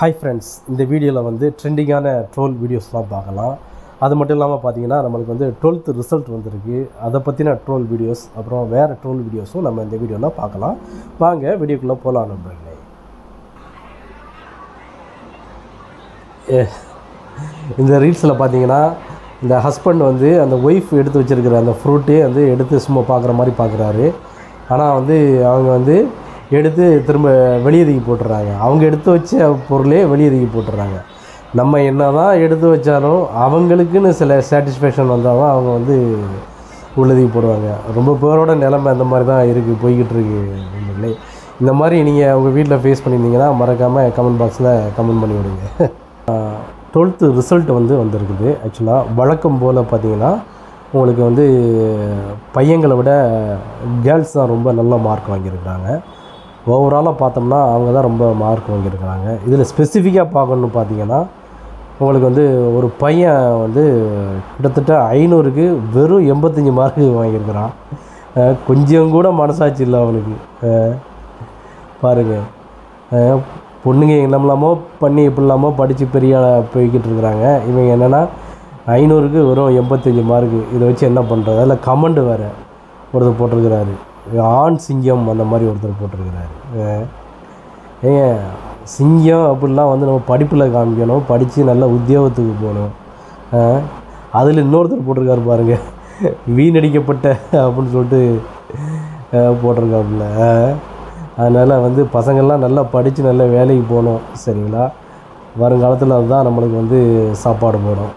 Hi friends, இந்த வீடியோவில் வந்து ட்ரெண்டிங்கான ட்ரோல் வீடியோஸ்லாம் பார்க்கலாம். அது மட்டும் இல்லாமல் பார்த்தீங்கன்னா நம்மளுக்கு வந்து 12th ரிசல்ட் வந்திருக்கு. அதை பற்றின ட்ரோல் வீடியோஸ் அப்புறம் வேறு ட்ரோல் வீடியோஸும் நம்ம இந்த வீடியோவில் பார்க்கலாம். வாங்க வீடியோக்குள்ளே போகலாம் நண்பர்களே. இந்த ரீல்ஸில் பார்த்தீங்கன்னா இந்த ஹஸ்பண்ட் வந்து அந்த ஒய்ஃப் எடுத்து வச்சுருக்கிற அந்த ஃப்ரூட்டே வந்து எடுத்து சும்மா பார்க்குற மாதிரி பார்க்குறாரு. ஆனால் வந்து அவங்க வந்து எடுத்து திரும்ப வெளியே தூக்கி போட்டுறாங்க. அவங்க எடுத்து வச்ச பொருளே வெளியே தூக்கி போட்டுறாங்க. நம்ம என்ன தான் எடுத்து வச்சாலும் அவங்களுக்குன்னு சில சாட்டிஸ்ஃபேக்ஷன் வந்தால் தான் அவங்க வந்து உள்ளதுக்கு போடுவாங்க. ரொம்ப பேரோட நிலைமை அந்த மாதிரி தான் இருக்குது, போய்கிட்டு இருக்குது. இந்த மாதிரி நீங்கள் உங்கள் வீட்டில் ஃபேஸ் பண்ணியிருந்தீங்கன்னா மறக்காமல் கமெண்ட் பாக்ஸில் கமெண்ட் பண்ணி விடுங்க. 12th ரிசல்ட் வந்து வந்திருக்குது. ஆக்சுவலாக வழக்கம் போல் பார்த்தீங்கன்னா உங்களுக்கு வந்து பையங்களை விட கேர்ள்ஸ் தான் ரொம்ப நல்ல மார்க் வாங்கியிருக்கிறாங்க. ஓவராலாக பார்த்தோம்னா அவங்க தான் ரொம்ப மார்க் வாங்கியிருக்கிறாங்க. இதில் ஸ்பெசிஃபிக்காக பார்க்கணுன்னு பார்த்தீங்கன்னா உங்களுக்கு வந்து ஒரு பையன் வந்து கிட்டத்தட்ட 500க்கு வெறும் 85 மார்க்கு வாங்கியிருக்கிறான். கொஞ்சம் கூட மனசாட்சி இல்லை அவனுக்கு. பாருங்கள், பொண்ணுங்க என்னமெல்லாமோ பண்ணி எப்படிலாமோ படித்து பெரிய போய்கிட்டு இருக்கிறாங்க. இவங்க என்னென்னா 500க்கு வெறும் 85 மார்க்கு. இதை வச்சு என்ன பண்ணுறது? அதில் கமெண்ட் வேறு ஒருத்தர் போட்டிருக்கிறாரு, ஆண் சிங்கம் அந்த மாதிரி ஒருத்தர் போட்டிருக்கிறாரு. ஏங்க சிங்கம் அப்படிலாம் வந்து நம்ம படிப்பில் காமிக்கணும், படித்து நல்ல உத்தியோகத்துக்கு போகணும். அதில் இன்னொருத்தர் போட்டிருக்காரு பாருங்கள், வீணடிக்கப்பட்ட அப்படின்னு சொல்லிட்டு போட்டிருக்காப்புல. அதனால் வந்து பசங்கள்லாம் நல்லா படித்து நல்ல வேலைக்கு போகணும், சரிங்களா? வருங்காலத்தில் அதுதான் நம்மளுக்கு வந்து சாப்பாடு போடும்.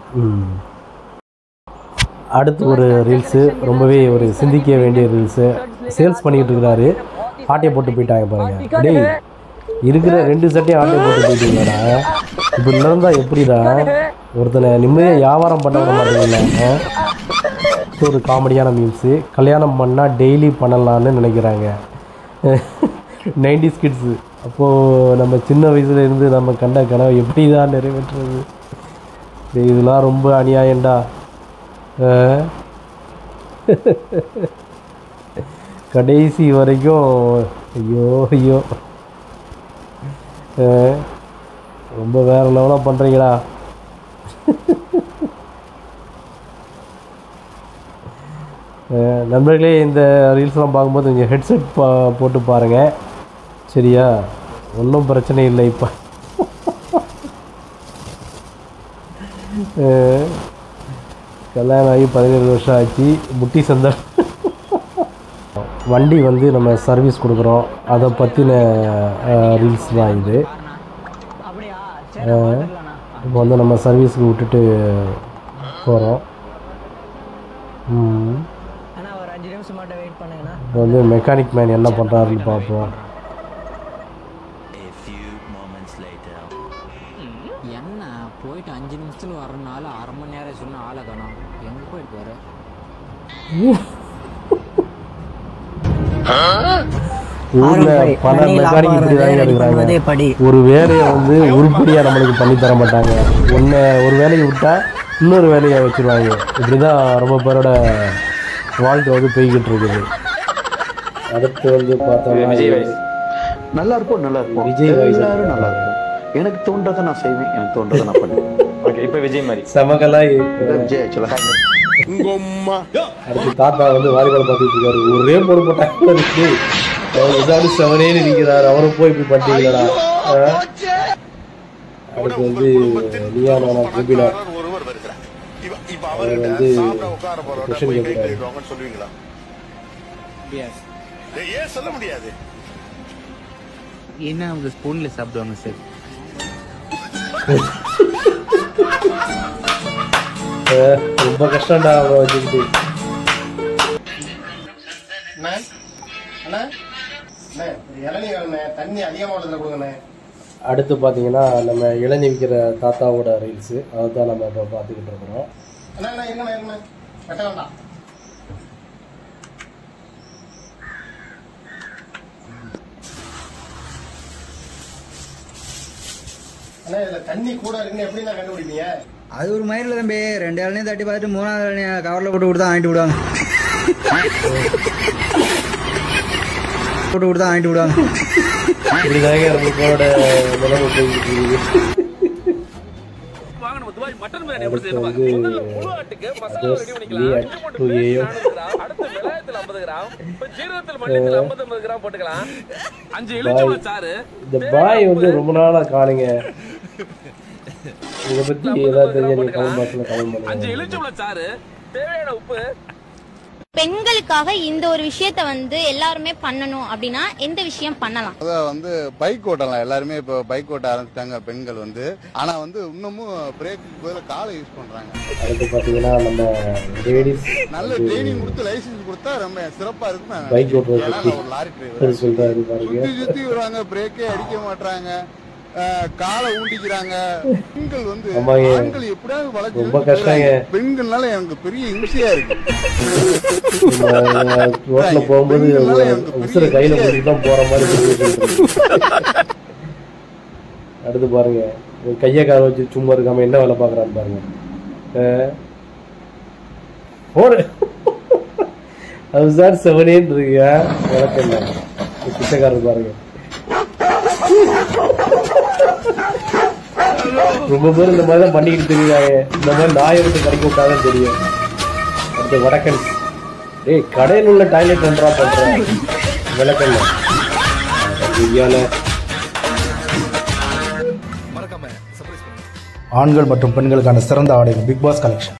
அடுத்து ஒரு ரீல்ஸு, ரொம்பவே ஒரு சிந்திக்க வேண்டிய ரீல்ஸு. சேல்ஸ் பண்ணிக்கிட்டு இருக்கிறாரு, ஆட்டையை போட்டு போயிட்டாங்க பாருங்கள். டேய், இருக்கிற 2 சட்டையும் ஆட்டையை போட்டு போயிட்டீங்கடா. இப்படி இருந்தால் எப்படிடா ஒருத்தனை நிம்மதியாக வியாபாரம் பண்ண விட மாட்டேங்கல. ஒரு காமெடியான மீம்ஸு. கல்யாணம் பண்ணால் டெய்லி பண்ணலான்னு நினைக்கிறாங்க 90s கிட்ஸு. அப்போது நம்ம சின்ன வயசுலேருந்து நம்ம கண்ட கனவை எப்படி தான் நிறைவேற்றுறது? இதெல்லாம் ரொம்ப அநியாயம்டா. கடைசி வரைக்கும் ஐயோ ஐயோ ரொம்ப வேறு லெவலாக பண்ணுறீங்களா? நண்பர்களே, இந்த ரீல்ஸ்லாம் பார்க்கும்போது கொஞ்சம் ஹெட்செட் போட்டு பாருங்கள், சரியா? ஒன்றும் பிரச்சனை இல்லை. இப்போ கல்யாணம் ஆகி 17 வருஷம் ஆச்சு. முட்டி சந்தை வண்டி வந்து நம்ம சர்வீஸ் கொடுக்குறோம், அதை பற்றின ரீல்ஸ் தான் இது. இப்போ வந்து நம்ம சர்வீஸுக்கு விட்டுட்டு போகிறோம். இப்போ வந்து மெக்கானிக் மேன் என்ன பண்ணுறாருன்னு பார்ப்போம். என்ன போயிட்டு 5 நிமிஷத்துல வரனால அரை மணி நேரம் சொன்ன ஆளை காணோம். எங்க போயிட்டு வர? ஊர்ல பல மெக்கானிக் இப்படி தான் இருக்கிறாங்க. ஒரு வேலையை வந்து உருப்படியாக நம்மளுக்கு பண்ணி தர மாட்டாங்க. ஒரு வேலையை விட்டா இன்னொரு வேலையை வச்சுருவாங்க. இப்படி தான் ரொம்ப பேரோட வாழ்க்கை வந்து போய்கிட்டு இருக்குது. அடுத்து வந்து பார்த்தோம்னா நல்லா இருப்போம், நல்லா இருப்போம், விஜய் எல்லாரும் நல்லா இருக்கும். எனக்கு தோன்றதை நான் செய்வேன், எனக்கு தோன்றதை நான் பண்ணுவேன். ஓகே, இப்போ விஜய் மாதிரி சமகலாய் விஜய் ஆக்சுவலாக. அடுத்து தாத்தா வந்து வாலிபால் பார்த்துட்டு இருக்காரு. ஒரே போடு போட்டாங்க, ஏதாவது செவனேன்னு நிற்கிறாரு. அவரும் போய் இப்படி பண்ணிட்டீங்களா? அடுத்து வந்து லியானா கோபிலா, அவர் வந்து கொஸ்டின் கேட்கிறாரு. சொல்ல முடியாது. என்ன அவங்க ஸ்பூன்ல சாப்பிடுவாங்க சார்? ரொம்ப கஷ்டம்டா அவரை வச்சுக்கிட்டு. தண்ணி அதிகமாக கொடுங்கண்ணே. அடுத்து பார்த்தீங்கன்னா நம்ம இளநீ விற்கிற தாத்தாவோட ரீல்ஸு, அதை தான் நம்ம இப்போ பார்த்துக்கிட்டு இருக்கிறோம். தண்ணி கூட இருக்குன்னு எப்படி நான் கண்டுபிடிப்பீங்க? அது ஒரு மயிரில் தம்பி 2 இளநீ தட்டி பார்த்துட்டு 3வது இளநீ கவரில் போட்டு கொடுத்தா வாங்கிட்டு விடுவாங்க. போட்டு கொடுத்தா வாங்கிட்டு விடுவாங்க. இப்படிதாங்க நம்மளோட நிலைமை போயிட்டு இருக்குது. இந்த பாய் வந்து ரொம்ப நாளா காணுங்க. இதை பத்தி ஏதாவது தெரிஞ்ச கமெண்ட் பாக்ஸ்ல கமெண்ட் பண்ணுங்க. பெண்களுக்காக இந்த ஒரு விஷயத்த வந்து எல்லாருமே பண்ணணும் அப்படின்னா எந்த விஷயம் பண்ணலாம்? அதான் வந்து பைக் ஓட்டலாம். எல்லாருமே இப்போ பைக் ஓட்ட ஆரம்பிச்சிட்டாங்க பெண்கள் வந்து. ஆனா வந்து இன்னமும் பிரேக்கு பதில காலை யூஸ் பண்றாங்க. அடுத்து பாத்தீங்கன்னா நம்ம லேடிஸ் நல்ல ட்ரைனிங் கொடுத்து லைசன்ஸ் கொடுத்தா ரொம்ப சிறப்பா இருக்கும். பைக் ஓட்டுறது ஒரு லாரி டிரைவர் சொல்றாரு பாருங்க. சுத்தி வருவாங்க, பிரேக்கே அடிக்க மாட்டாங்க, காலை ஊண்டிக்கிறாங்க. பெண்கள் வந்து ஆண்கள் எப்படியாவது வளர்ச்சி ரொம்ப கஷ்டங்க. பெண்கள்னால எனக்கு பெரிய இம்சையா இருக்கு. ரோட்ல போகும்போது உசுர கையில போட்டுதான் போற மாதிரி. அடுத்து பாருங்க, கைய கால வச்சு சும்மா இருக்காம என்ன வேலை பாக்குறான்னு பாருங்க. அது சார் செவனேன்னு இருக்கு. வழக்கம் பிச்சைக்காரர் பாருங்க. ரொம்ப பேர் இந்த மாதிரி தான் பண்ணிக்கிட்டு தெரியுறாங்க. இந்த மாதிரி நாயை விட்டு கடைக்க விட்டாதான் தெரியும். அடுத்து வடக்கன். ஏய், கடையில் உள்ள டாய்லெட் ஒன்றா பண்றேன் விளக்கல்ல. ஆண்கள் மற்றும் பெண்களுக்கான சிறந்த ஆடைகள் பிக் பாஸ் கலெக்ஷன்.